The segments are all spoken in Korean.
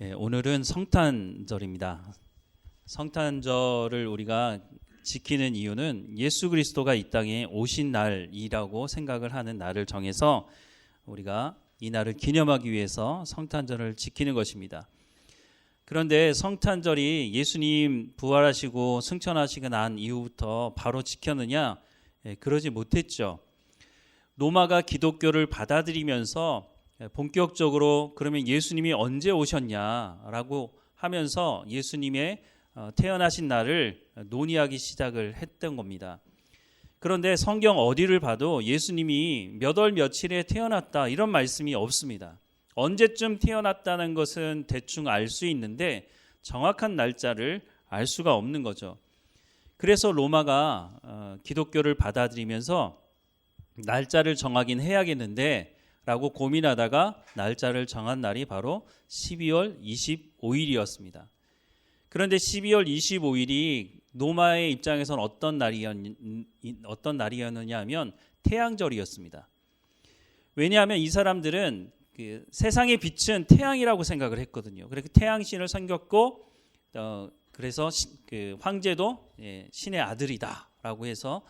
오늘은 성탄절입니다. 성탄절을 우리가 지키는 이유는 예수 그리스도가 이 땅에 오신 날이라고 생각을 하는 날을 정해서 우리가 이 날을 기념하기 위해서 성탄절을 지키는 것입니다. 그런데 성탄절이 예수님 부활하시고 승천하시고 난 이후부터 바로 지켰느냐? 그러지 못했죠. 로마가 기독교를 받아들이면서 본격적으로 그러면 예수님이 언제 오셨냐라고 하면서 예수님의 태어나신 날을 논의하기 시작을 했던 겁니다. 그런데 성경 어디를 봐도 예수님이 몇 월 며칠에 태어났다 이런 말씀이 없습니다. 언제쯤 태어났다는 것은 대충 알 수 있는데 정확한 날짜를 알 수가 없는 거죠. 그래서 로마가 기독교를 받아들이면서 날짜를 정하긴 해야겠는데 라고 고민하다가 날짜를 정한 날이 바로 12월 25일이었습니다. 그런데 12월 25일이 로마의 입장에서는 어떤 날이었느냐 하면 태양절이었습니다. 왜냐하면 이 사람들은 그 세상의 빛은 태양이라고 생각을 했거든요. 그래서 태양신을 섬겼고 그래서 그 황제도 신의 아들이다라고 해서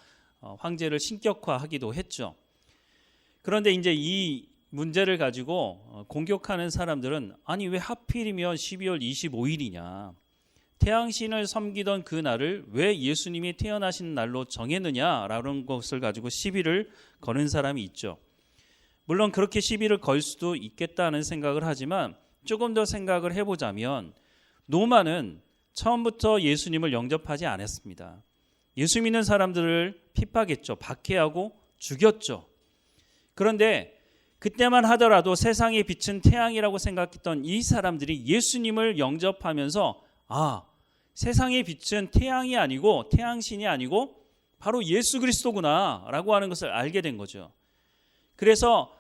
황제를 신격화하기도 했죠. 그런데 이제 이 문제를 가지고 공격하는 사람들은 아니 왜 하필이면 12월 25일이냐. 태양신을 섬기던 그 날을 왜 예수님이 태어나신 날로 정했느냐라는 것을 가지고 시비를 거는 사람이 있죠. 물론 그렇게 시비를 걸 수도 있겠다는 생각을 하지만 조금 더 생각을 해보자면 로마는 처음부터 예수님을 영접하지 않았습니다. 예수 믿는 사람들을 핍박했죠. 박해하고 죽였죠. 그런데 그때만 하더라도 세상의 빛은 태양이라고 생각했던 이 사람들이 예수님을 영접하면서 세상의 빛은 태양이 아니고 태양신이 아니고 바로 예수 그리스도구나 라고 하는 것을 알게 된 거죠. 그래서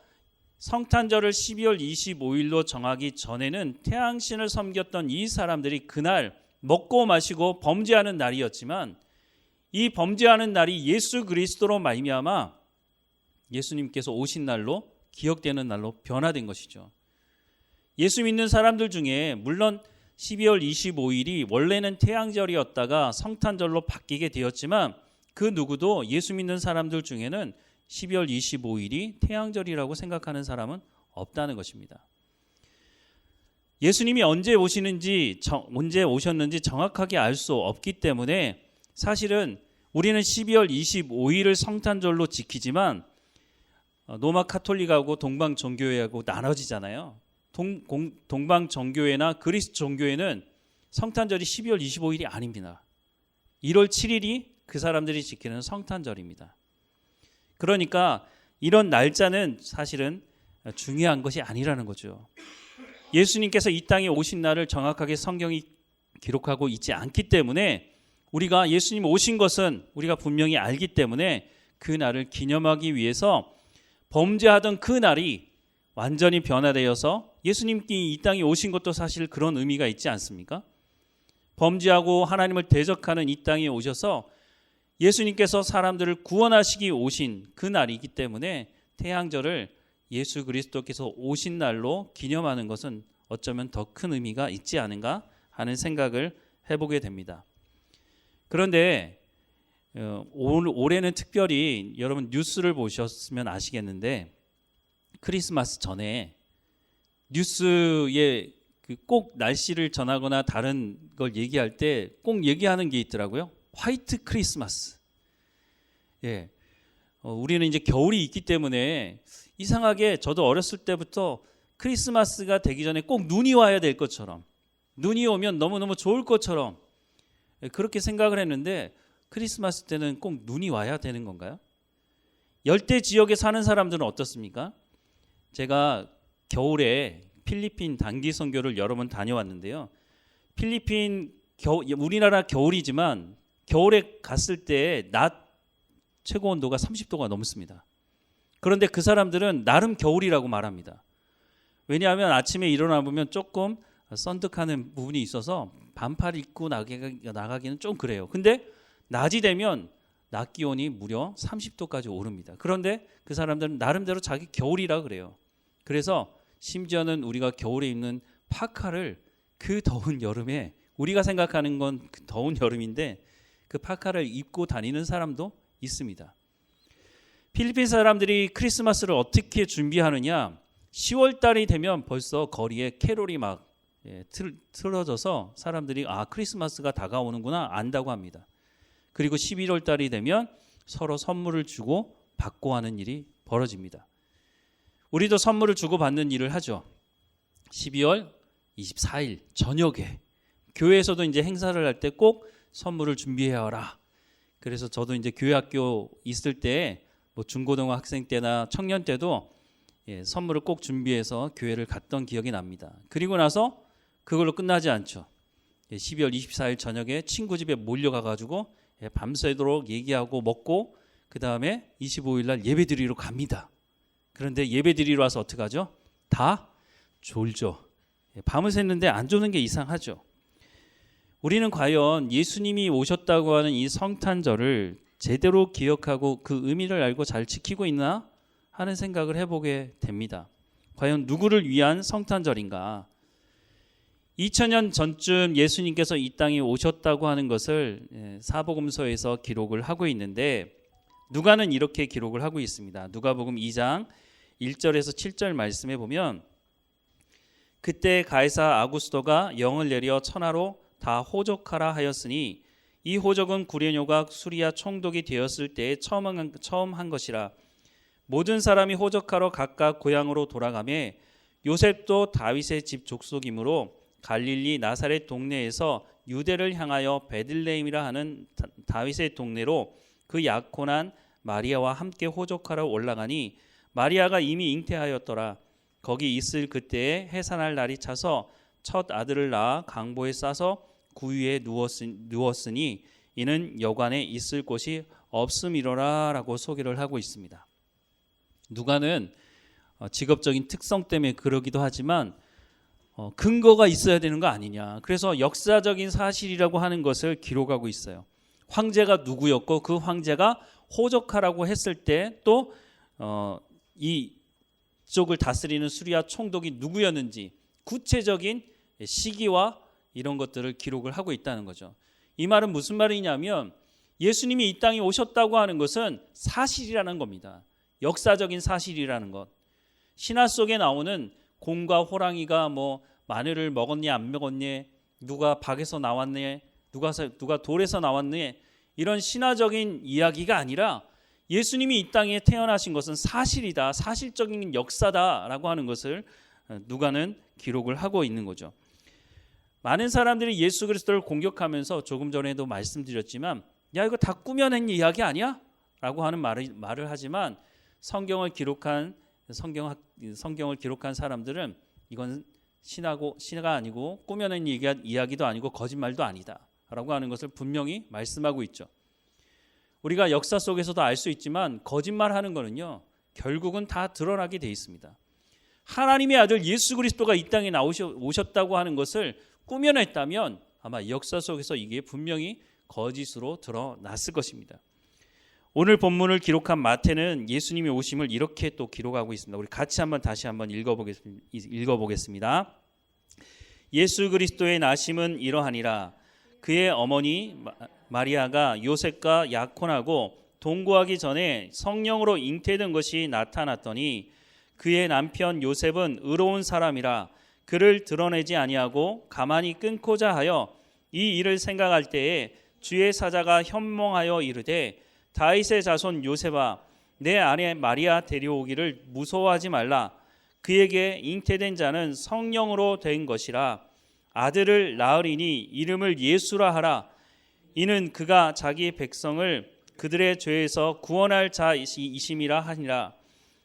성탄절을 12월 25일로 정하기 전에는 태양신을 섬겼던 이 사람들이 그날 먹고 마시고 범죄하는 날이었지만 이 범죄하는 날이 예수 그리스도로 말미암아 예수님께서 오신 날로 기억되는 날로 변화된 것이죠. 예수 믿는 사람들 중에 물론 12월 25일이 원래는 태양절이었다가 성탄절로 바뀌게 되었지만 그 누구도 예수 믿는 사람들 중에는 12월 25일이 태양절이라고 생각하는 사람은 없다는 것입니다. 예수님이 언제 오셨는지 정확하게 알 수 없기 때문에 사실은 우리는 12월 25일을 성탄절로 지키지만 로마 카톨릭하고 동방 종교회하고 나눠지잖아요. 동방 종교회나 그리스 종교회는 성탄절이 12월 25일이 아닙니다. 1월 7일이 그 사람들이 지키는 성탄절입니다. 그러니까 이런 날짜는 사실은 중요한 것이 아니라는 거죠. 예수님께서 이 땅에 오신 날을 정확하게 성경이 기록하고 있지 않기 때문에 우리가 예수님 오신 것은 우리가 분명히 알기 때문에 그 날을 기념하기 위해서 범죄하던 그 날이 완전히 변화되어서 예수님이 이 땅에 오신 것도 사실 그런 의미가 있지 않습니까? 범죄하고 하나님을 대적하는 이 땅에 오셔서 예수님께서 사람들을 구원하시기 오신 그 날이기 때문에 태양절을 예수 그리스도께서 오신 날로 기념하는 것은 어쩌면 더 큰 의미가 있지 않은가 하는 생각을 해보게 됩니다. 그런데 올해는 특별히 여러분 뉴스를 보셨으면 아시겠는데 크리스마스 전에 뉴스에 꼭 날씨를 전하거나 다른 걸 얘기할 때 꼭 얘기하는 게 있더라고요. 화이트 크리스마스. 우리는 이제 겨울이 있기 때문에 이상하게 저도 어렸을 때부터 크리스마스가 되기 전에 꼭 눈이 와야 될 것처럼 눈이 오면 너무너무 좋을 것처럼 그렇게 생각을 했는데 크리스마스 때는 꼭 눈이 와야 되는 건가요? 열대 지역에 사는 사람들은 어떻습니까? 제가 겨울에 필리핀 단기 선교를 여러 번 다녀왔는데요. 필리핀 우리나라 겨울이지만 겨울에 갔을 때 낮 최고 온도가 30도가 넘습니다. 그런데 그 사람들은 나름 겨울이라고 말합니다. 왜냐하면 아침에 일어나 보면 조금 썬득하는 부분이 있어서 반팔 입고 나가기는 좀 그래요. 근데 낮이 되면 낮 기온이 무려 30도까지 오릅니다. 그런데 그 사람들은 나름대로 자기 겨울이라 그래요. 그래서 심지어는 우리가 겨울에 입는 파카를 그 더운 여름에 우리가 생각하는 건 그 더운 여름인데 그 파카를 입고 다니는 사람도 있습니다. 필리핀 사람들이 크리스마스를 어떻게 준비하느냐? 10월 달이 되면 벌써 거리에 캐롤이 막 틀어져서 사람들이 크리스마스가 다가오는구나 안다고 합니다. 그리고 11월 달이 되면 서로 선물을 주고 받고 하는 일이 벌어집니다. 우리도 선물을 주고 받는 일을 하죠. 12월 24일 저녁에 교회에서도 이제 행사를 할 때 꼭 선물을 준비해야 하라. 그래서 저도 이제 교회 학교 있을 때 뭐 중고등어 학생 때나 청년 때도 선물을 꼭 준비해서 교회를 갔던 기억이 납니다. 그리고 나서 그걸로 끝나지 않죠. 12월 24일 저녁에 친구 집에 몰려가가지고 밤새도록 얘기하고 먹고 그 다음에 25일 날 예배 드리러 갑니다. 그런데 예배 드리러 와서 어떻게 하죠? 다 졸죠. 밤을 샜는데 안 조는 게 이상하죠. 우리는 과연 예수님이 오셨다고 하는 이 성탄절을 제대로 기억하고 그 의미를 알고 잘 지키고 있나 하는 생각을 해보게 됩니다. 과연 누구를 위한 성탄절인가? 2000년 전쯤 예수님께서 이 땅에 오셨다고 하는 것을 사복음서에서 기록을 하고 있는데 누가는 이렇게 기록을 하고 있습니다. 누가복음 2장 1절에서 7절 말씀에 보면 그때 가이사 아구스도가 영을 내려 천하로 다 호적하라 하였으니 이 호적은 구레뇨가 수리아 총독이 되었을 때에 처음 한 것이라. 모든 사람이 호적하러 각각 고향으로 돌아가매 요셉도 다윗의 집 족속이므로 갈릴리 나사렛 동네에서 유대를 향하여 베들레헴이라 하는 다윗의 동네로 그 약혼한 마리아와 함께 호적하러 올라가니 마리아가 이미 잉태하였더라. 거기 있을 그때에 해산할 날이 차서 첫 아들을 낳아 강보에 싸서 구유에 누웠으니 이는 여관에 있을 곳이 없음이로라 라고 소개를 하고 있습니다. 누가는 직업적인 특성 때문에 그러기도 하지만 근거가 있어야 되는 거 아니냐. 그래서 역사적인 사실이라고 하는 것을 기록하고 있어요. 황제가 누구였고 그 황제가 호적하라고 했을 때 또 이쪽을 다스리는 수리아 총독이 누구였는지 구체적인 시기와 이런 것들을 기록을 하고 있다는 거죠. 이 말은 무슨 말이냐면 예수님이 이 땅에 오셨다고 하는 것은 사실이라는 겁니다. 역사적인 사실이라는 것. 신화 속에 나오는 곰과 호랑이가 뭐 마늘을 먹었니 안 먹었니, 누가 박에서 나왔니, 누가 돌에서 나왔니, 이런 신화적인 이야기가 아니라 예수님이 이 땅에 태어나신 것은 사실이다, 사실적인 역사다라고 하는 것을 누가는 기록을 하고 있는 거죠. 많은 사람들이 예수 그리스도를 공격하면서 조금 전에도 말씀드렸지만 야 이거 다 꾸며낸 이야기 아니야? 라고 하는 말을 하지만 성경을 기록한 사람들은 이건 신화가 아니고 꾸며낸 이야기도 아니고 거짓말도 아니다 라고 하는 것을 분명히 말씀하고 있죠. 우리가 역사 속에서도 알 수 있지만 거짓말하는 거는요 결국은 다 드러나게 돼 있습니다. 하나님의 아들 예수 그리스도가 이 땅에 오셨다고 하는 것을 꾸며냈다면 아마 역사 속에서 이게 분명히 거짓으로 드러났을 것입니다. 오늘 본문을 기록한 마태는 예수님의 오심을 이렇게 또 기록하고 있습니다. 우리 같이 다시 한번 읽어보겠습니다. 예수 그리스도의 나심은 이러하니라. 그의 어머니 마리아가 요셉과 약혼하고 동거하기 전에 성령으로 잉태된 것이 나타났더니 그의 남편 요셉은 의로운 사람이라 그를 드러내지 아니하고 가만히 끊고자 하여 이 일을 생각할 때에 주의 사자가 현몽하여 이르되 다윗의 자손 요셉아 내 아내 마리아 데려오기를 무서워하지 말라. 그에게 잉태된 자는 성령으로 된 것이라. 아들을 낳으리니 이름을 예수라 하라. 이는 그가 자기 백성을 그들의 죄에서 구원할 자이심이라 하니라.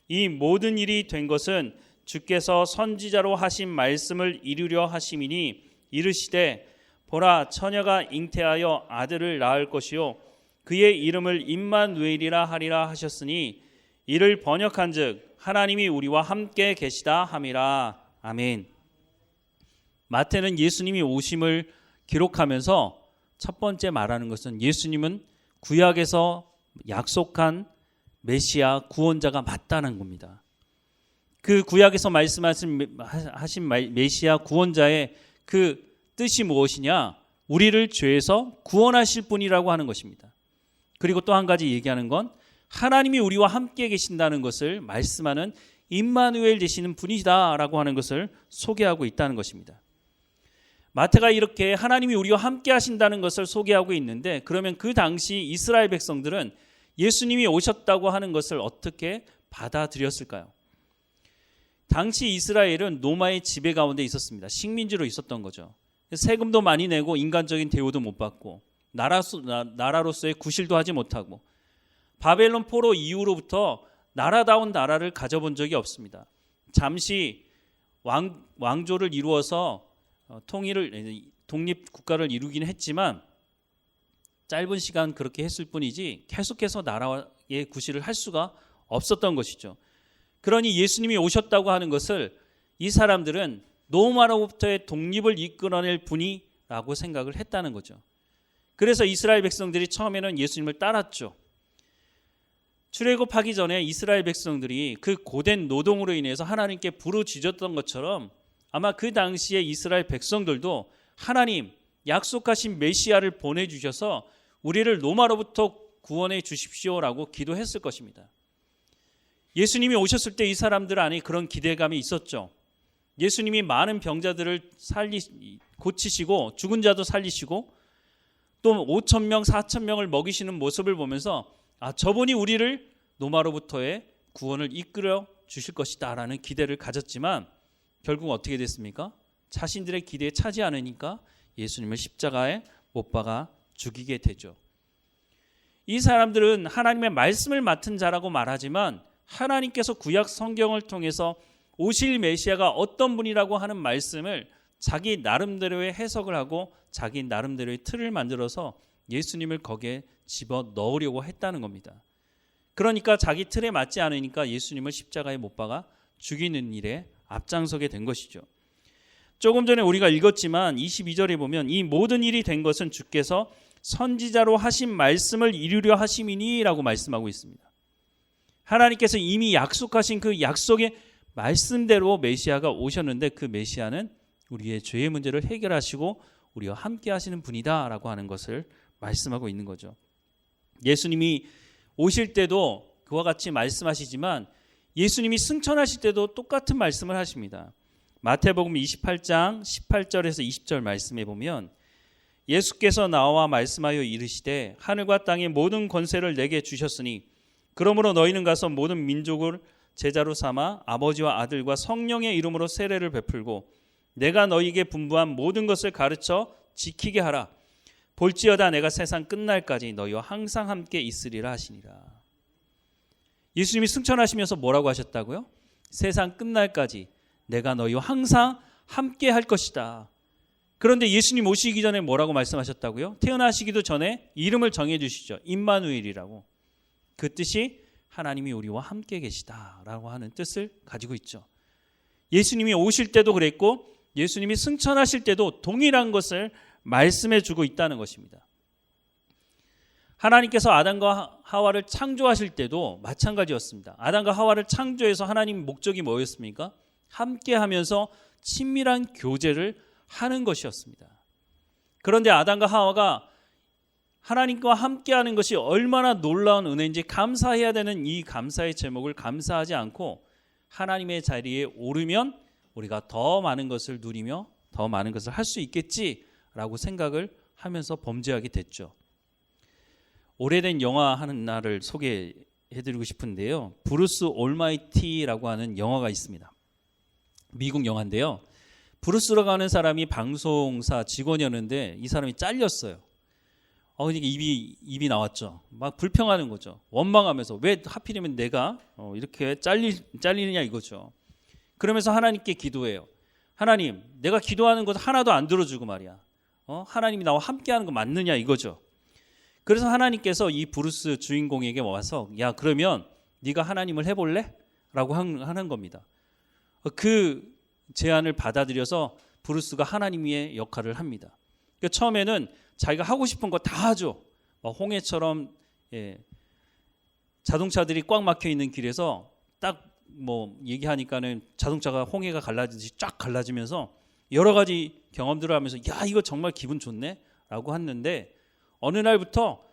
이 모든 일이 된 것은 주께서 선지자로 하신 말씀을 이루려 하심이니 이르시되 보라 처녀가 잉태하여 아들을 낳을 것이요 그의 이름을 임마누엘이라 하리라 하셨으니 이를 번역한즉 하나님이 우리와 함께 계시다 함이라. 아멘. 마태는 예수님이 오심을 기록하면서 첫 번째 말하는 것은 예수님은 구약에서 약속한 메시아 구원자가 맞다는 겁니다. 그 구약에서 말씀하신 메시아 구원자의 그 뜻이 무엇이냐? 우리를 죄에서 구원하실 분이라고 하는 것입니다. 그리고 또 한 가지 얘기하는 건 하나님이 우리와 함께 계신다는 것을 말씀하는 임마누엘 되시는 분이다라고 하는 것을 소개하고 있다는 것입니다. 마태가 이렇게 하나님이 우리와 함께 하신다는 것을 소개하고 있는데, 그러면 그 당시 이스라엘 백성들은 예수님이 오셨다고 하는 것을 어떻게 받아들였을까요? 당시 이스라엘은 로마의 지배 가운데 있었습니다. 식민지로 있었던 거죠. 세금도 많이 내고 인간적인 대우도 못 받고 나라로서의 구실도 하지 못하고 바벨론 포로 이후로부터 나라다운 나라를 가져본 적이 없습니다. 잠시 왕조를 이루어서 독립 국가를 이루긴 했지만 짧은 시간 그렇게 했을 뿐이지 계속해서 나라의 구실을 할 수가 없었던 것이죠. 그러니 예수님이 오셨다고 하는 것을 이 사람들은 로마로부터의 독립을 이끌어낼 분이라고 생각을 했다는 거죠. 그래서 이스라엘 백성들이 처음에는 예수님을 따랐죠. 출애굽하기 전에 이스라엘 백성들이 그 고된 노동으로 인해서 하나님께 부르짖었던 것처럼 아마 그 당시에 이스라엘 백성들도 하나님 약속하신 메시아를 보내주셔서 우리를 로마로부터 구원해 주십시오라고 기도했을 것입니다. 예수님이 오셨을 때 이 사람들 안에 그런 기대감이 있었죠. 예수님이 많은 병자들을 고치시고 죽은 자도 살리시고 또 5,000명, 4,000명을 먹이시는 모습을 보면서 저분이 우리를 로마로부터의 구원을 이끌어 주실 것이다 라는 기대를 가졌지만 결국 어떻게 됐습니까? 자신들의 기대에 차지 않으니까 예수님을 십자가에 못 박아 죽이게 되죠. 이 사람들은 하나님의 말씀을 맡은 자라고 말하지만 하나님께서 구약 성경을 통해서 오실 메시아가 어떤 분이라고 하는 말씀을 자기 나름대로의 해석을 하고 자기 나름대로의 틀을 만들어서 예수님을 거기에 집어 넣으려고 했다는 겁니다. 그러니까 자기 틀에 맞지 않으니까 예수님을 십자가에 못 박아 죽이는 일에 앞장서게 된 것이죠. 조금 전에 우리가 읽었지만 22절에 보면 이 모든 일이 된 것은 주께서 선지자로 하신 말씀을 이루려 하심이니라고 말씀하고 있습니다. 하나님께서 이미 약속하신 그 약속의 말씀대로 메시아가 오셨는데 그 메시아는 우리의 죄의 문제를 해결하시고 우리와 함께 하시는 분이다라고 하는 것을 말씀하고 있는 거죠. 예수님이 오실 때도 그와 같이 말씀하시지만 예수님이 승천하실 때도 똑같은 말씀을 하십니다. 마태복음 28장 18절에서 20절 말씀에 보면 예수께서 나와 말씀하여 이르시되 하늘과 땅의 모든 권세를 내게 주셨으니 그러므로 너희는 가서 모든 민족을 제자로 삼아 아버지와 아들과 성령의 이름으로 세례를 베풀고 내가 너희에게 분부한 모든 것을 가르쳐 지키게 하라. 볼지어다 내가 세상 끝날까지 너희와 항상 함께 있으리라 하시니라. 예수님이 승천하시면서 뭐라고 하셨다고요? 세상 끝날까지 내가 너희와 항상 함께 할 것이다. 그런데 예수님 오시기 전에 뭐라고 말씀하셨다고요? 태어나시기도 전에 이름을 정해주시죠. 임마누엘이라고. 그 뜻이 하나님이 우리와 함께 계시다라고 하는 뜻을 가지고 있죠. 예수님이 오실 때도 그랬고 예수님이 승천하실 때도 동일한 것을 말씀해 주고 있다는 것입니다. 하나님께서 아담과 하와를 창조하실 때도 마찬가지였습니다. 아담과 하와를 창조해서 하나님 목적이 뭐였습니까? 함께하면서 친밀한 교제를 하는 것이었습니다. 그런데 아담과 하와가 하나님과 함께하는 것이 얼마나 놀라운 은혜인지 감사해야 되는 이 감사의 제목을 감사하지 않고 하나님의 자리에 오르면 우리가 더 많은 것을 누리며 더 많은 것을 할 수 있겠지라고 생각을 하면서 범죄하게 됐죠. 오래된 영화 하나를 소개해드리고 싶은데요. 브루스 올마이티라고 하는 영화가 있습니다. 미국 영화인데요. 브루스라고 하는 사람이 방송사 직원이었는데 이 사람이 잘렸어요. 그러니까 입이 나왔죠. 막 불평하는 거죠. 원망하면서 왜 하필이면 내가 이렇게 잘리느냐 이거죠. 그러면서 하나님께 기도해요. 하나님, 내가 기도하는 것 하나도 안 들어주고 말이야. 하나님이 나와 함께하는 거 맞느냐 이거죠. 그래서 하나님께서 이 브루스 주인공에게 와서 야 그러면 네가 하나님을 해볼래? 라고 하는 겁니다. 그 제안을 받아들여서 브루스가 하나님의 역할을 합니다. 그러니까 처음에는 자기가 하고 싶은 거 다 하죠. 홍해처럼 자동차들이 꽉 막혀 있는 길에서 딱 얘기하니까는 자동차가 홍해가 갈라지듯이 쫙 갈라지면서 여러 가지 경험들을 하면서 야, 이거 정말 기분 좋네 라고 했는데 어느 날부터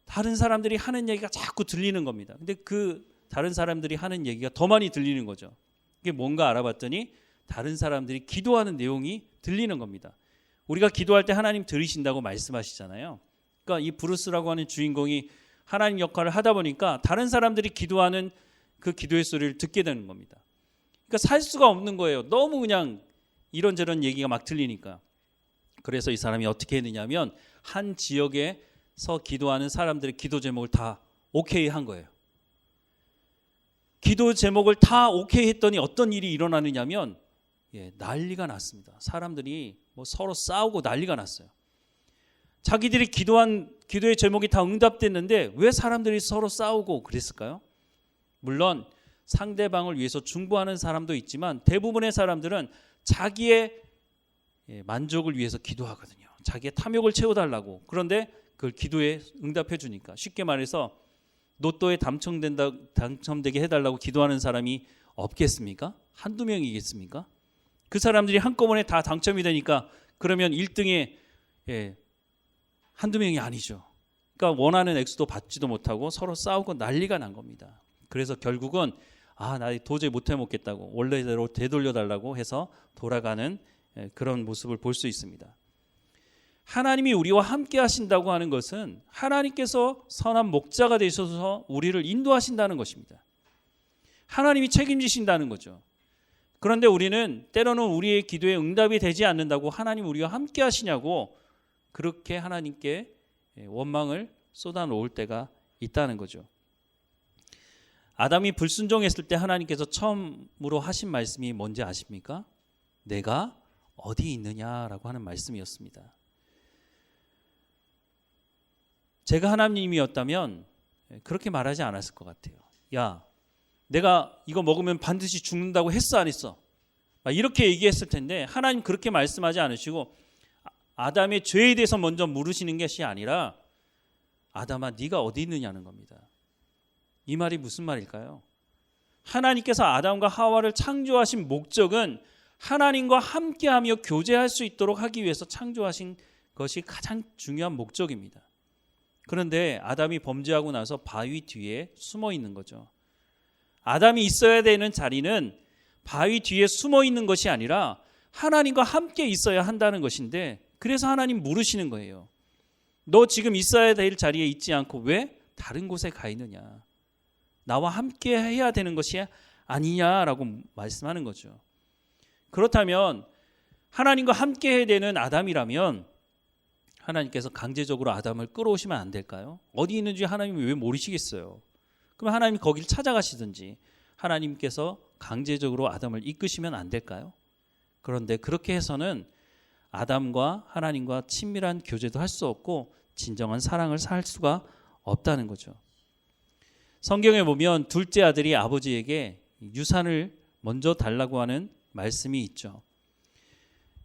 다른 사람들이 하는 얘기가 자꾸 들리는 겁니다. 근데 그 다른 사람들이 하는 얘기가 더 많이 들리는 거죠. 이게 뭔가 알아봤더니 다른 사람들이 기도하는 내용이 들리는 겁니다. 우리가 기도할 때 하나님 들으신다고 말씀하시잖아요. 그러니까 이 브루스라고 하는 주인공이 하나님 역할을 하다 보니까 다른 사람들이 기도하는 그 기도의 소리를 듣게 되는 겁니다. 그러니까 살 수가 없는 거예요. 너무 그냥 이런저런 얘기가 막 들리니까. 그래서 이 사람이 어떻게 했느냐면 한 지역에서 기도하는 사람들의 기도 제목을 다 오케이 한 거예요. 기도 제목을 다 오케이 했더니 어떤 일이 일어나느냐면 난리가 났습니다. 사람들이 뭐 서로 싸우고 난리가 났어요. 자기들이 기도한 기도의 제목이 다 응답됐는데 왜 사람들이 서로 싸우고 그랬을까요? 물론 상대방을 위해서 중보하는 사람도 있지만 대부분의 사람들은 자기의 만족을 위해서 기도하거든요. 자기의 탐욕을 채워달라고. 그런데 그걸 기도에 응답해 주니까. 쉽게 말해서 로또에 당첨되게 해달라고 기도하는 사람이 없겠습니까? 한두 명이겠습니까? 그 사람들이 한꺼번에 다 당첨이 되니까 그러면 1등에 한두 명이 아니죠. 그러니까 원하는 액수도 받지도 못하고 서로 싸우고 난리가 난 겁니다. 그래서 결국은 나 도저히 못해 먹겠다고 원래대로 되돌려달라고 해서 돌아가는 그런 모습을 볼 수 있습니다. 하나님이 우리와 함께 하신다고 하는 것은 하나님께서 선한 목자가 되셔서 우리를 인도하신다는 것입니다. 하나님이 책임지신다는 거죠. 그런데 우리는 때로는 우리의 기도에 응답이 되지 않는다고 하나님 우리와 함께 하시냐고 그렇게 하나님께 원망을 쏟아놓을 때가 있다는 거죠. 아담이 불순종했을 때 하나님께서 처음으로 하신 말씀이 뭔지 아십니까? 내가 어디 있느냐라고 하는 말씀이었습니다. 제가 하나님이었다면 그렇게 말하지 않았을 것 같아요. 야, 내가 이거 먹으면 반드시 죽는다고 했어 안 했어? 이렇게 얘기했을 텐데 하나님 그렇게 말씀하지 않으시고 아담의 죄에 대해서 먼저 물으시는 것이 아니라 아담아 네가 어디 있느냐는 겁니다. 이 말이 무슨 말일까요? 하나님께서 아담과 하와를 창조하신 목적은 하나님과 함께하며 교제할 수 있도록 하기 위해서 창조하신 것이 가장 중요한 목적입니다. 그런데 아담이 범죄하고 나서 바위 뒤에 숨어 있는 거죠. 아담이 있어야 되는 자리는 바위 뒤에 숨어 있는 것이 아니라 하나님과 함께 있어야 한다는 것인데 그래서 하나님 물으시는 거예요. 너 지금 있어야 될 자리에 있지 않고 왜 다른 곳에 가 있느냐? 나와 함께 해야 되는 것이 아니냐라고 말씀하는 거죠. 그렇다면 하나님과 함께 해야 되는 아담이라면 하나님께서 강제적으로 아담을 끌어오시면 안 될까요? 어디 있는지 하나님이 왜 모르시겠어요? 그럼 하나님이 거길 찾아가시든지 하나님께서 강제적으로 아담을 이끄시면 안 될까요? 그런데 그렇게 해서는 아담과 하나님과 친밀한 교제도 할 수 없고 진정한 사랑을 살 수가 없다는 거죠. 성경에 보면 둘째 아들이 아버지에게 유산을 먼저 달라고 하는 말씀이 있죠.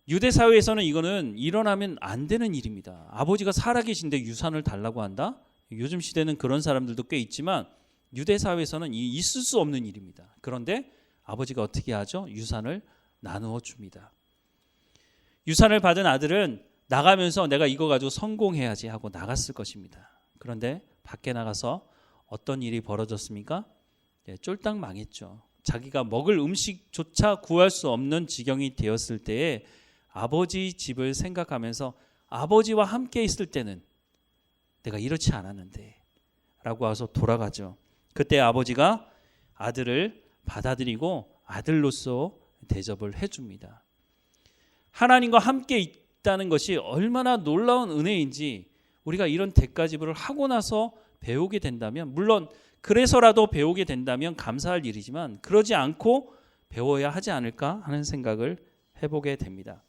유대 사회에서는 이거는 일어나면 안 되는 일입니다. 아버지가 살아계신데 유산을 달라고 한다? 요즘 시대는 그런 사람들도 꽤 있지만 유대 사회에서는 있을 수 없는 일입니다. 그런데 아버지가 어떻게 하죠? 유산을 나누어 줍니다. 유산을 받은 아들은 나가면서 내가 이거 가지고 성공해야지 하고 나갔을 것입니다. 그런데 밖에 나가서 어떤 일이 벌어졌습니까? 쫄딱 망했죠. 자기가 먹을 음식조차 구할 수 없는 지경이 되었을 때에 아버지 집을 생각하면서 아버지와 함께 있을 때는 내가 이렇지 않았는데 라고 와서 돌아가죠. 그때 아버지가 아들을 받아들이고 아들로서 대접을 해줍니다. 하나님과 함께 있다는 것이 얼마나 놀라운 은혜인지 우리가 이런 대가지불을 하고 나서 배우게 된다면, 물론 그래서라도 배우게 된다면 감사할 일이지만 그러지 않고 배워야 하지 않을까 하는 생각을 해보게 됩니다.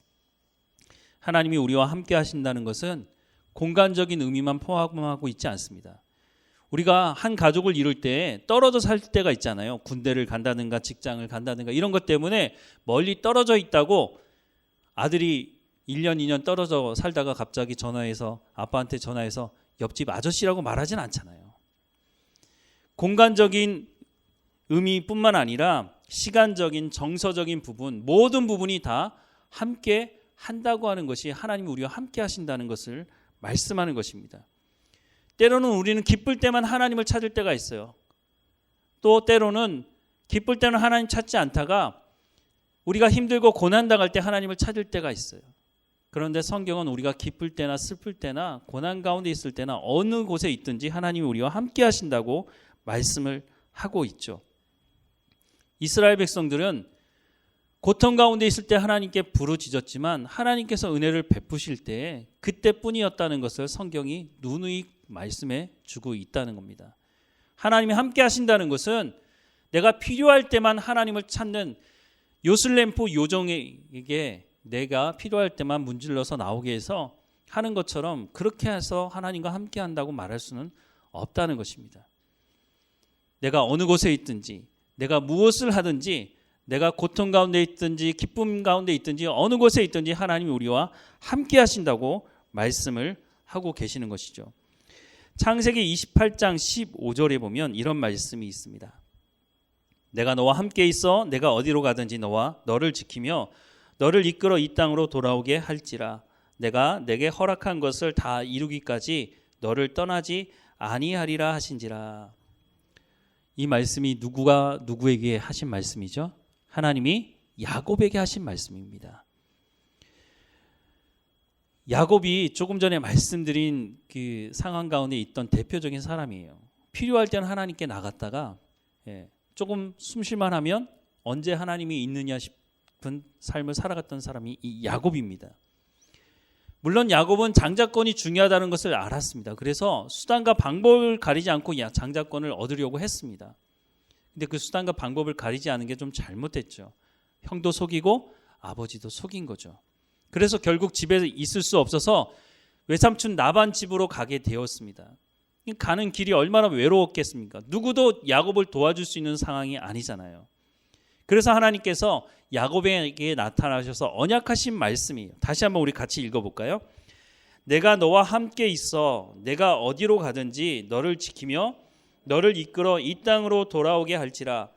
하나님이 우리와 함께 하신다는 것은 공간적인 의미만 포함하고 있지 않습니다. 우리가 한 가족을 이룰 때 떨어져 살 때가 있잖아요. 군대를 간다든가 직장을 간다든가 이런 것 때문에 멀리 떨어져 있다고 아들이 1년 2년 떨어져 살다가 갑자기 아빠한테 전화해서 옆집 아저씨라고 말하진 않잖아요. 공간적인 의미뿐만 아니라 시간적인 정서적인 부분, 모든 부분이 다 함께 한다고 하는 것이 하나님이 우리와 함께 하신다는 것을 말씀하는 것입니다. 때로는 우리는 기쁠 때만 하나님을 찾을 때가 있어요. 또 때로는 기쁠 때는 하나님 찾지 않다가 우리가 힘들고 고난당할 때 하나님을 찾을 때가 있어요. 그런데 성경은 우리가 기쁠 때나 슬플 때나 고난 가운데 있을 때나 어느 곳에 있든지 하나님이 우리와 함께 하신다고 말씀을 하고 있죠. 이스라엘 백성들은 고통 가운데 있을 때 하나님께 부르짖었지만 하나님께서 은혜를 베푸실 때 그때뿐이었다는 것을 성경이 누누이 말씀해 주고 있다는 겁니다. 하나님이 함께 하신다는 것은 내가 필요할 때만 하나님을 찾는 요슬렘포 요정에게 내가 필요할 때만 문질러서 나오게 해서 하는 것처럼 그렇게 해서 하나님과 함께 한다고 말할 수는 없다는 것입니다. 내가 어느 곳에 있든지 내가 무엇을 하든지 내가 고통 가운데 있든지 기쁨 가운데 있든지 어느 곳에 있든지 하나님이 우리와 함께 하신다고 말씀을 하고 계시는 것이죠. 창세기 28장 15절에 보면 이런 말씀이 있습니다. 내가 너와 함께 있어 내가 어디로 가든지 너와 너를 지키며 너를 이끌어 이 땅으로 돌아오게 할지라. 내가 내게 허락한 것을 다 이루기까지 너를 떠나지 아니하리라 하신지라. 이 말씀이 누구가 누구에게 하신 말씀이죠? 하나님이 야곱에게 하신 말씀입니다. 야곱이 조금 전에 말씀드린 그 상황 가운데 있던 대표적인 사람이에요. 필요할 때는 하나님께 나갔다가 조금 숨쉴만 하면 언제 하나님이 있느냐 싶은 삶을 살아갔던 사람이 이 야곱입니다. 물론 야곱은 장자권이 중요하다는 것을 알았습니다. 그래서 수단과 방법을 가리지 않고 장자권을 얻으려고 했습니다. 근데 그 수단과 방법을 가리지 않은 게 좀 잘못됐죠. 형도 속이고 아버지도 속인 거죠. 그래서 결국 집에 있을 수 없어서 외삼촌 라반 집으로 가게 되었습니다. 가는 길이 얼마나 외로웠겠습니까? 누구도 야곱을 도와줄 수 있는 상황이 아니잖아요. 그래서 하나님께서 야곱에게 나타나셔서 언약하신 말씀이에요. 다시 한번 우리 같이 읽어볼까요? 내가 너와 함께 있어 내가 어디로 가든지 너를 지키며 너를 이끌어 이 땅으로 돌아오게 할지라.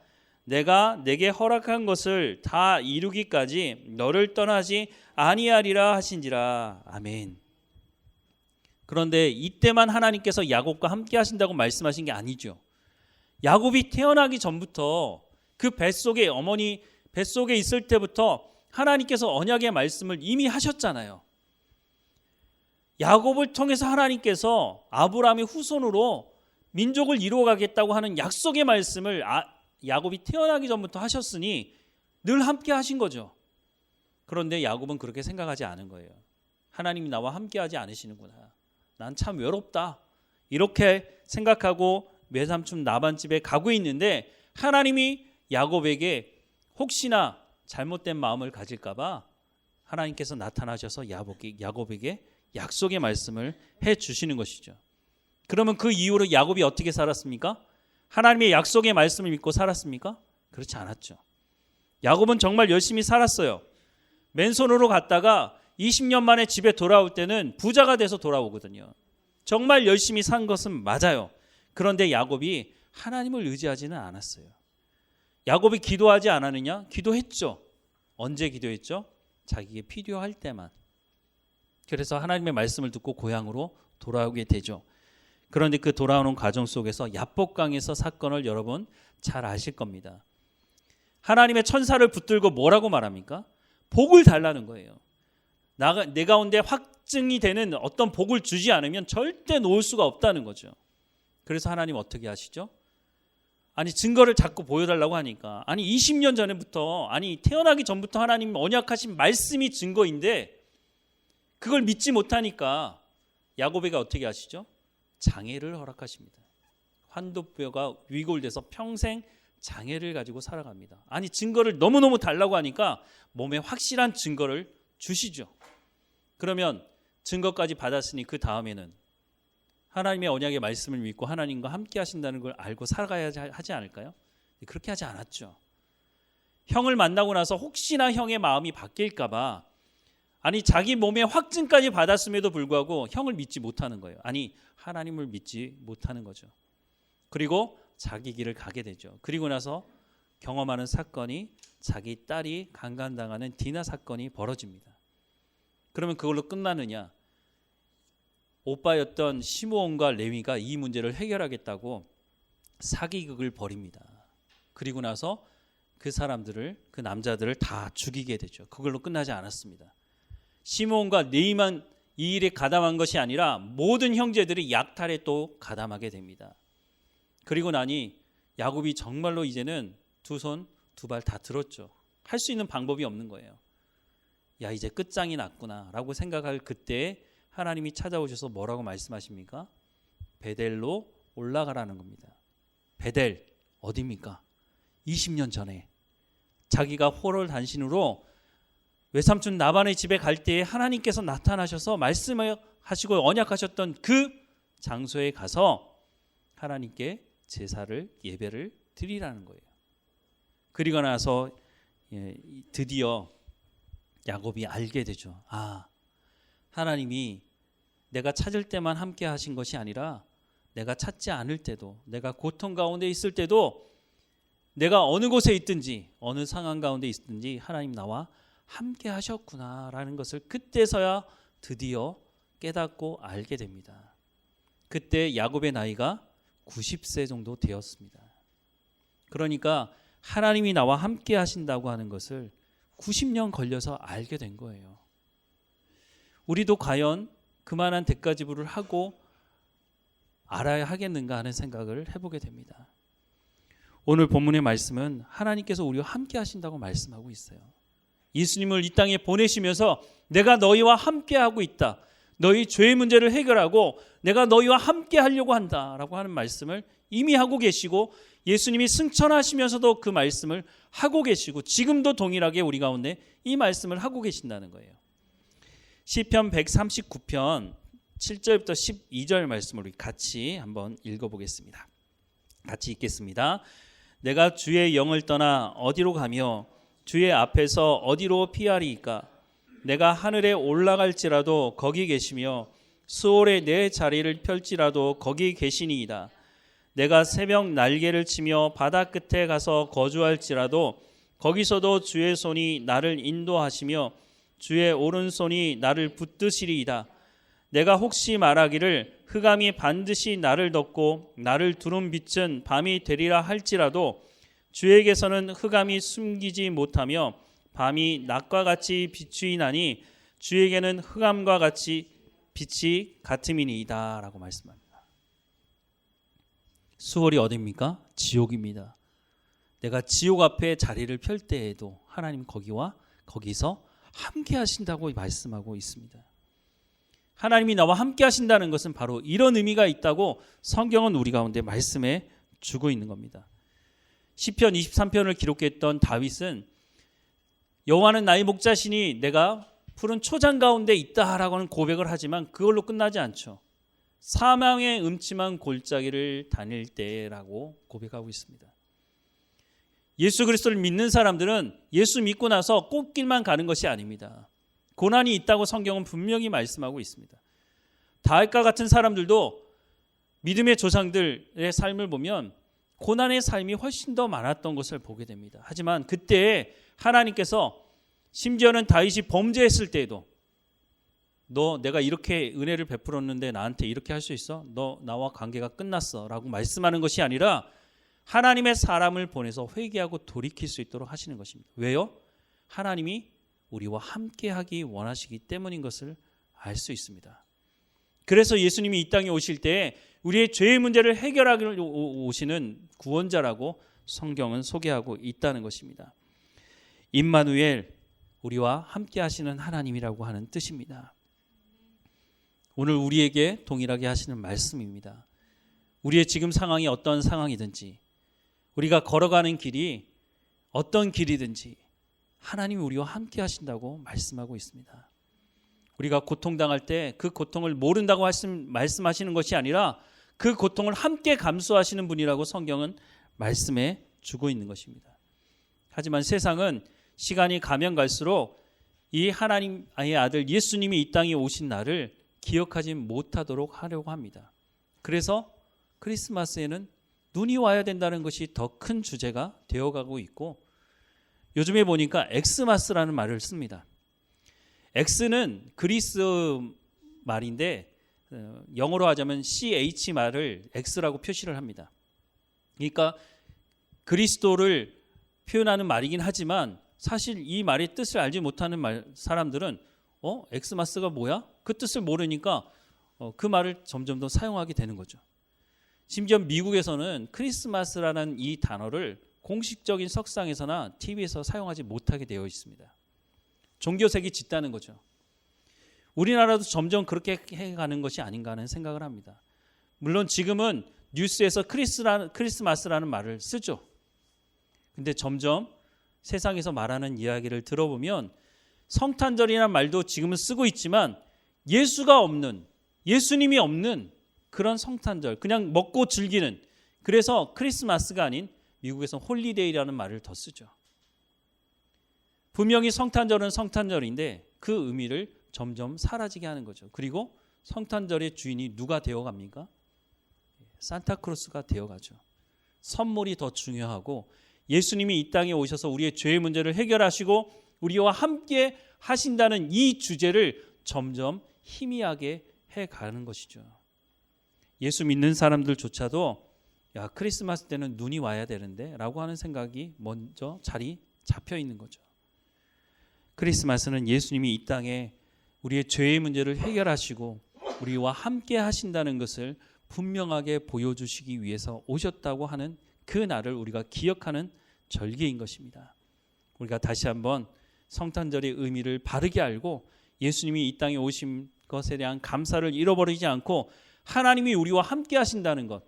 내가 내게 허락한 것을 다 이루기까지 너를 떠나지 아니하리라 하신지라. 아멘. 그런데 이때만 하나님께서 야곱과 함께 하신다고 말씀하신 게 아니죠. 야곱이 태어나기 전부터 그 뱃속에 어머니 뱃속에 있을 때부터 하나님께서 언약의 말씀을 이미 하셨잖아요. 야곱을 통해서 하나님께서 아브라함의 후손으로 민족을 이루어가겠다고 하는 약속의 말씀을 야곱이 태어나기 전부터 하셨으니 늘 함께 하신 거죠. 그런데 야곱은 그렇게 생각하지 않은 거예요. 하나님이 나와 함께 하지 않으시는구나. 난 참 외롭다. 이렇게 생각하고 외삼촌 라반 집에 가고 있는데 하나님이 야곱에게 혹시나 잘못된 마음을 가질까 봐 하나님께서 나타나셔서 야곱에게 약속의 말씀을 해 주시는 것이죠. 그러면 그 이후로 야곱이 어떻게 살았습니까? 하나님의 약속의 말씀을 믿고 살았습니까? 그렇지 않았죠. 야곱은 정말 열심히 살았어요. 맨손으로 갔다가 20년 만에 집에 돌아올 때는 부자가 돼서 돌아오거든요. 정말 열심히 산 것은 맞아요. 그런데 야곱이 하나님을 의지하지는 않았어요. 야곱이 기도하지 않았느냐? 기도했죠. 언제 기도했죠? 자기에게 필요할 때만. 그래서 하나님의 말씀을 듣고 고향으로 돌아오게 되죠. 그런데 그 돌아오는 과정 속에서 야복강에서 사건을 여러분 잘 아실 겁니다. 하나님의 천사를 붙들고 뭐라고 말합니까? 복을 달라는 거예요. 내 가운데 확증이 되는 어떤 복을 주지 않으면 절대 놓을 수가 없다는 거죠. 그래서 하나님 어떻게 하시죠? 아니 증거를 자꾸 보여달라고 하니까 아니 20년 전부터 태어나기 전부터 하나님 언약하신 말씀이 증거인데 그걸 믿지 못하니까 야곱에게 어떻게 하시죠? 장애를 허락하십니다. 환도뼈가 위골돼서 평생 장애를 가지고 살아갑니다. 아니 증거를 너무너무 달라고 하니까 몸에 확실한 증거를 주시죠. 그러면 증거까지 받았으니 그 다음에는 하나님의 언약의 말씀을 믿고 하나님과 함께 하신다는 걸 알고 살아가야 하지 않을까요? 그렇게 하지 않았죠. 형을 만나고 나서 혹시나 형의 마음이 바뀔까 봐 아니 자기 몸에 확증까지 받았음에도 불구하고 형을 믿지 못하는 거예요. 아니 하나님을 믿지 못하는 거죠. 그리고 자기 길을 가게 되죠. 그리고 나서 경험하는 사건이 자기 딸이 강간당하는 디나 사건이 벌어집니다. 그러면 그걸로 끝나느냐? 오빠였던 시므온과 레위가 이 문제를 해결하겠다고 사기극을 벌입니다. 그리고 나서 그 사람들을, 그 남자들을 다 죽이게 되죠. 그걸로 끝나지 않았습니다. 시므온과 레위만 이 일에 가담한 것이 아니라 모든 형제들이 약탈에 또 가담하게 됩니다. 그리고 나니 야곱이 정말로 이제는 두 손 두 발 다 들었죠. 할 수 있는 방법이 없는 거예요. 야, 이제 끝장이 났구나 라고 생각할 그때 하나님이 찾아오셔서 뭐라고 말씀하십니까? 베델로 올라가라는 겁니다. 베델 어디입니까? 20년 전에 자기가 호를 단신으로 외삼촌 라반의 집에 갈 때에 하나님께서 나타나셔서 말씀하시고 언약하셨던 그 장소에 가서 하나님께 제사를, 예배를 드리라는 거예요. 그리고 나서 드디어 야곱이 알게 되죠. 아, 하나님이 내가 찾을 때만 함께 하신 것이 아니라 내가 찾지 않을 때도, 내가 고통 가운데 있을 때도, 내가 어느 곳에 있든지 어느 상황 가운데 있든지 하나님 나와 함께 하셨구나라는 것을 그때서야 드디어 깨닫고 알게 됩니다. 그때 야곱의 나이가 90세 정도 되었습니다. 그러니까 하나님이 나와 함께 하신다고 하는 것을 90년 걸려서 알게 된 거예요. 우리도 과연 그만한 대가 지불을 하고 알아야 하겠는가 하는 생각을 해보게 됩니다. 오늘 본문의 말씀은 하나님께서 우리와 함께 하신다고 말씀하고 있어요. 예수님을 이 땅에 보내시면서 내가 너희와 함께 하고 있다. 너희 죄의 문제를 해결하고 내가 너희와 함께 하려고 한다라고 하는 말씀을 이미 하고 계시고, 예수님이 승천하시면서도 그 말씀을 하고 계시고, 지금도 동일하게 우리 가운데 이 말씀을 하고 계신다는 거예요. 시편 139편 7절부터 12절 말씀을 우리 같이 한번 읽어보겠습니다. 같이 읽겠습니다. 내가 주의 영을 떠나 어디로 가며 주의 앞에서 어디로 피하리이까? 내가 하늘에 올라갈지라도 거기 계시며 수월에 내 자리를 펼지라도 거기 계시니이다. 내가 새벽 날개를 치며 바다 끝에 가서 거주할지라도 거기서도 주의 손이 나를 인도하시며 주의 오른손이 나를 붙드시리이다. 내가 혹시 말하기를 흑암이 반드시 나를 덮고 나를 두른 빛은 밤이 되리라 할지라도 주에게서는 흑암이 숨기지 못하며 밤이 낮과 같이 비추이나니 주에게는 흑암과 같이 빛이 같음이니이다 라고 말씀합니다. 수월이 어디입니까? 지옥입니다. 내가 지옥 앞에 자리를 펼 때에도 하나님 거기서 함께 하신다고 말씀하고 있습니다. 하나님이 나와 함께 하신다는 것은 바로 이런 의미가 있다고 성경은 우리 가운데 말씀해 주고 있는 겁니다. 시편 23편을 기록했던 다윗은 여호와는 나의 목자시니 내가 푸른 초장 가운데 있다라고는 고백을 하지만 그걸로 끝나지 않죠. 사망의 음침한 골짜기를 다닐 때라고 고백하고 있습니다. 예수 그리스도를 믿는 사람들은 예수 믿고 나서 꽃길만 가는 것이 아닙니다. 고난이 있다고 성경은 분명히 말씀하고 있습니다. 다윗과 같은 사람들도 믿음의 조상들의 삶을 보면 고난의 삶이 훨씬 더 많았던 것을 보게 됩니다. 하지만 그때 하나님께서 심지어는 다윗이 범죄했을 때에도 내가 이렇게 은혜를 베풀었는데 나한테 이렇게 할 수 있어? 너 나와 관계가 끝났어 라고 말씀하는 것이 아니라 하나님의 사람을 보내서 회개하고 돌이킬 수 있도록 하시는 것입니다. 왜요? 하나님이 우리와 함께하기 원하시기 때문인 것을 알 수 있습니다. 그래서 예수님이 이 땅에 오실 때 우리의 죄의 문제를 해결하기 오시는 구원자라고 성경은 소개하고 있다는 것입니다. 임마누엘, 우리와 함께하시는 하나님이라고 하는 뜻입니다. 오늘 우리에게 동일하게 하시는 말씀입니다. 우리의 지금 상황이 어떤 상황이든지, 우리가 걸어가는 길이 어떤 길이든지 하나님이 우리와 함께 하신다고 말씀하고 있습니다. 우리가 고통당할 때 그 고통을 모른다고 말씀하시는 것이 아니라 그 고통을 함께 감수하시는 분이라고 성경은 말씀해 주고 있는 것입니다. 하지만 세상은 시간이 가면 갈수록 이 하나님의 아들 예수님이 이 땅에 오신 날을 기억하지 못하도록 하려고 합니다. 그래서 크리스마스에는 눈이 와야 된다는 것이 더 큰 주제가 되어가고 있고, 요즘에 보니까 엑스마스라는 말을 씁니다. 엑스는 그리스 말인데 영어로 하자면 CH 말을 X라고 표시를 합니다. 그러니까 그리스도를 표현하는 말이긴 하지만 사실 이 말의 뜻을 알지 못하는 사람들은 엑스마스가 뭐야? 그 뜻을 모르니까 그 말을 점점 더 사용하게 되는 거죠. 심지어 미국에서는 크리스마스라는 이 단어를 공식적인 석상에서나 TV에서 사용하지 못하게 되어 있습니다. 종교색이 짙다는 거죠. 우리나라도 점점 그렇게 해가는 것이 아닌가 하는 생각을 합니다. 물론 지금은 뉴스에서 크리스마스라는 말을 쓰죠. 근데 점점 세상에서 말하는 이야기를 들어보면 성탄절이라는 말도 지금은 쓰고 있지만 예수가 없는, 예수님이 없는 그런 성탄절, 그냥 먹고 즐기는, 그래서 크리스마스가 아닌 미국에서는 홀리데이라는 말을 더 쓰죠. 분명히 성탄절은 성탄절인데 그 의미를 점점 사라지게 하는 거죠. 그리고 성탄절의 주인이 누가 되어갑니까? 산타크로스가 되어가죠. 선물이 더 중요하고 예수님이 이 땅에 오셔서 우리의 죄의 문제를 해결하시고 우리와 함께 하신다는 이 주제를 점점 희미하게 해가는 것이죠. 예수 믿는 사람들조차도 야, 크리스마스 때는 눈이 와야 되는데 라고 하는 생각이 먼저 자리 잡혀 있는 거죠. 크리스마스는 예수님이 이 땅에 우리의 죄의 문제를 해결하시고 우리와 함께 하신다는 것을 분명하게 보여주시기 위해서 오셨다고 하는 그 날을 우리가 기억하는 절기인 것입니다. 우리가 다시 한번 성탄절의 의미를 바르게 알고 예수님이 이 땅에 오신 것에 대한 감사를 잃어버리지 않고 하나님이 우리와 함께 하신다는 것,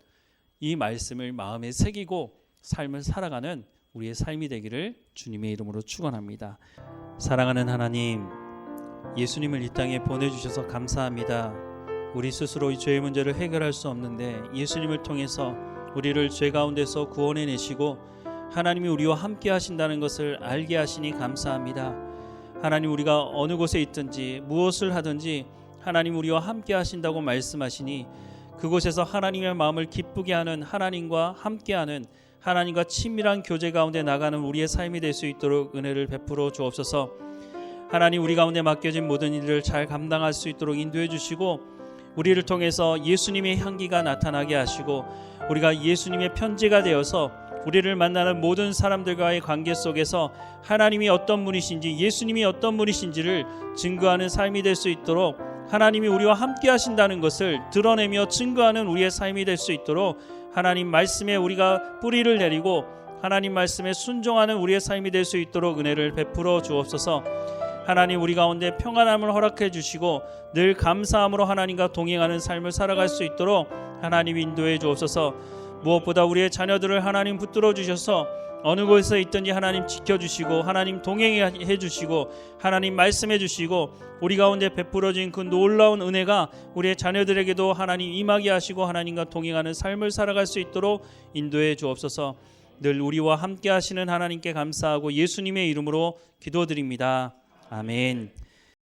이 말씀을 마음에 새기고 삶을 살아가는 우리의 삶이 되기를 주님의 이름으로 축원합니다. 사랑하는 하나님, 예수님을 이 땅에 보내주셔서 감사합니다. 우리 스스로 이 죄의 문제를 해결할 수 없는데 예수님을 통해서 우리를 죄 가운데서 구원해내시고 하나님이 우리와 함께 하신다는 것을 알게 하시니 감사합니다. 하나님, 우리가 어느 곳에 있든지 무엇을 하든지 하나님 우리와 함께 하신다고 말씀하시니 그곳에서 하나님의 마음을 기쁘게 하는, 하나님과 함께하는, 하나님과 친밀한 교제 가운데 나가는 우리의 삶이 될 수 있도록 은혜를 베풀어 주옵소서. 하나님, 우리 가운데 맡겨진 모든 일을 잘 감당할 수 있도록 인도해 주시고 우리를 통해서 예수님의 향기가 나타나게 하시고 우리가 예수님의 편지가 되어서 우리를 만나는 모든 사람들과의 관계 속에서 하나님이 어떤 분이신지, 예수님이 어떤 분이신지를 증거하는 삶이 될 수 있도록 하나님이 우리와 함께 하신다는 것을 드러내며 증거하는 우리의 삶이 될 수 있도록 하나님 말씀에 우리가 뿌리를 내리고 하나님 말씀에 순종하는 우리의 삶이 될 수 있도록 은혜를 베풀어 주옵소서. 하나님, 우리 가운데 평안함을 허락해 주시고 늘 감사함으로 하나님과 동행하는 삶을 살아갈 수 있도록 하나님 인도해 주옵소서. 무엇보다 우리의 자녀들을 하나님 붙들어 주셔서 어느 곳에 있든지 하나님 지켜주시고 하나님 동행해 주시고 하나님 말씀해 주시고 우리 가운데 베풀어진 그 놀라운 은혜가 우리의 자녀들에게도 하나님 임하게 하시고 하나님과 동행하는 삶을 살아갈 수 있도록 인도해 주옵소서. 늘 우리와 함께 하시는 하나님께 감사하고 예수님의 이름으로 기도드립니다. 아멘.